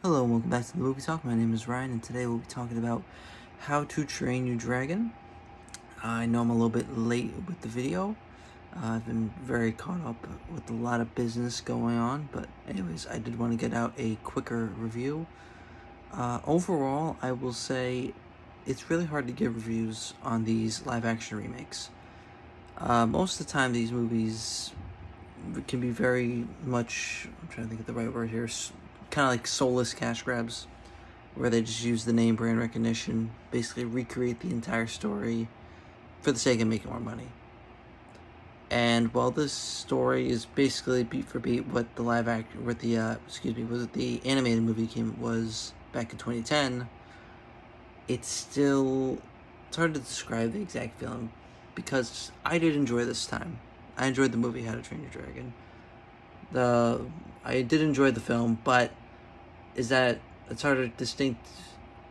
Hello and welcome back to the Movie Talk. My name is Ryan and today we'll be talking about How to Train Your Dragon. I know I'm a little bit late with the video. I've been very caught up with a lot of business going on, but anyways, I did want to get out a quicker review. Overall, I will say it's really hard to give reviews on these live action remakes. Most of the time these movies can be very much, I'm trying to think of the right word here, kind of like soulless cash grabs, where they just use the name brand recognition, basically recreate the entire story for the sake of making more money. And while this story is basically beat for beat what the live act, what the was it the animated movie was back in 2010, it's hard to describe the exact feeling because I did enjoy this time. I enjoyed the movie How to Train Your Dragon. I did enjoy the film, but it's hard to distinct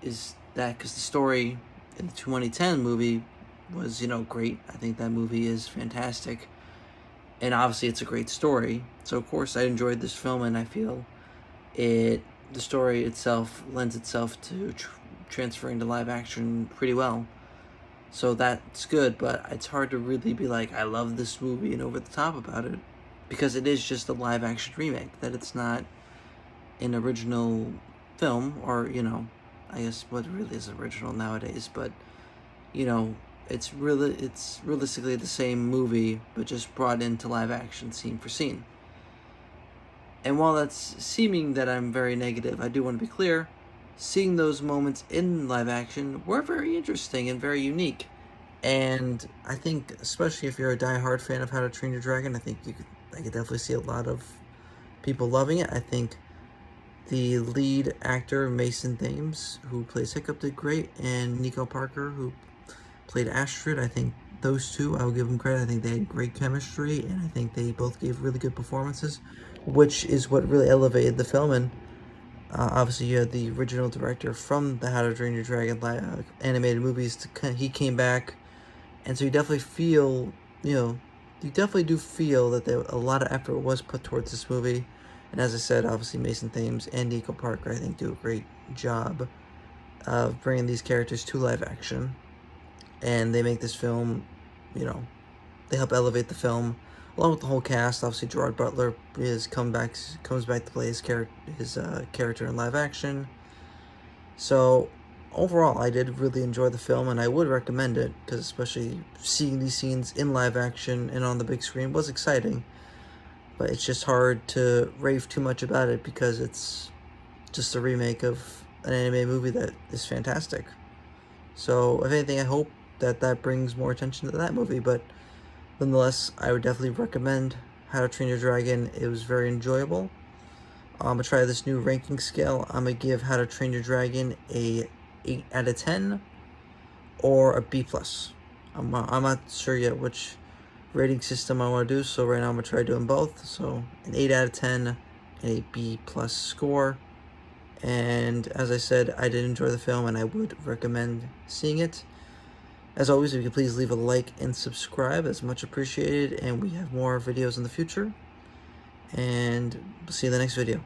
is that because the story in the 2010 movie was great. I think that movie is fantastic, and obviously it's a great story. So of course I enjoyed this film, and I feel the story itself lends itself to transferring to live action pretty well. So that's good, but it's hard to really be like, I love this movie and over the top about it, because it is just a live action remake, that it's not an original film, or, I guess what really is original nowadays, but, it's realistically the same movie, but just brought into live action scene for scene. And while that's seeming that I'm very negative, I do want to be clear, seeing those moments in live action were very interesting and very unique. And I think, especially if you're a die-hard fan of How to Train Your Dragon, I could definitely see a lot of people loving it. I think the lead actor, Mason Thames, who plays Hiccup, did great, and Nico Parker, who played Astrid, I think those two, I'll give them credit. I think they had great chemistry, and I think they both gave really good performances, which is what really elevated the film. And obviously, you had the original director from the How to Train Your Dragon animated movies. He came back, and so you definitely feel, you definitely do feel that a lot of effort was put towards this movie. And as I said, obviously Mason Thames and Nico Parker, I think, do a great job of bringing these characters to live action. And they make this film, they help elevate the film, along with the whole cast. Obviously, Gerard Butler comes back to play his character in live action. So overall, I did really enjoy the film, and I would recommend it, because especially seeing these scenes in live action and on the big screen was exciting. But it's just hard to rave too much about it because it's just a remake of an anime movie that is fantastic. So if anything, I hope that brings more attention to that movie. But nonetheless, I would definitely recommend How to Train Your Dragon. It was very enjoyable. I'm going to try this new ranking scale. I'm going to give How to Train Your Dragon a 8 out of 10 or a B+. I'm not sure yet which rating system I want to do, so right now I'm going to try doing both. So an 8 out of 10 and a B+ score. And as I said, I did enjoy the film, and I would recommend seeing it. As always, if you could please leave a like and subscribe, that's much appreciated, and we have more videos in the future. And we'll see you in the next video.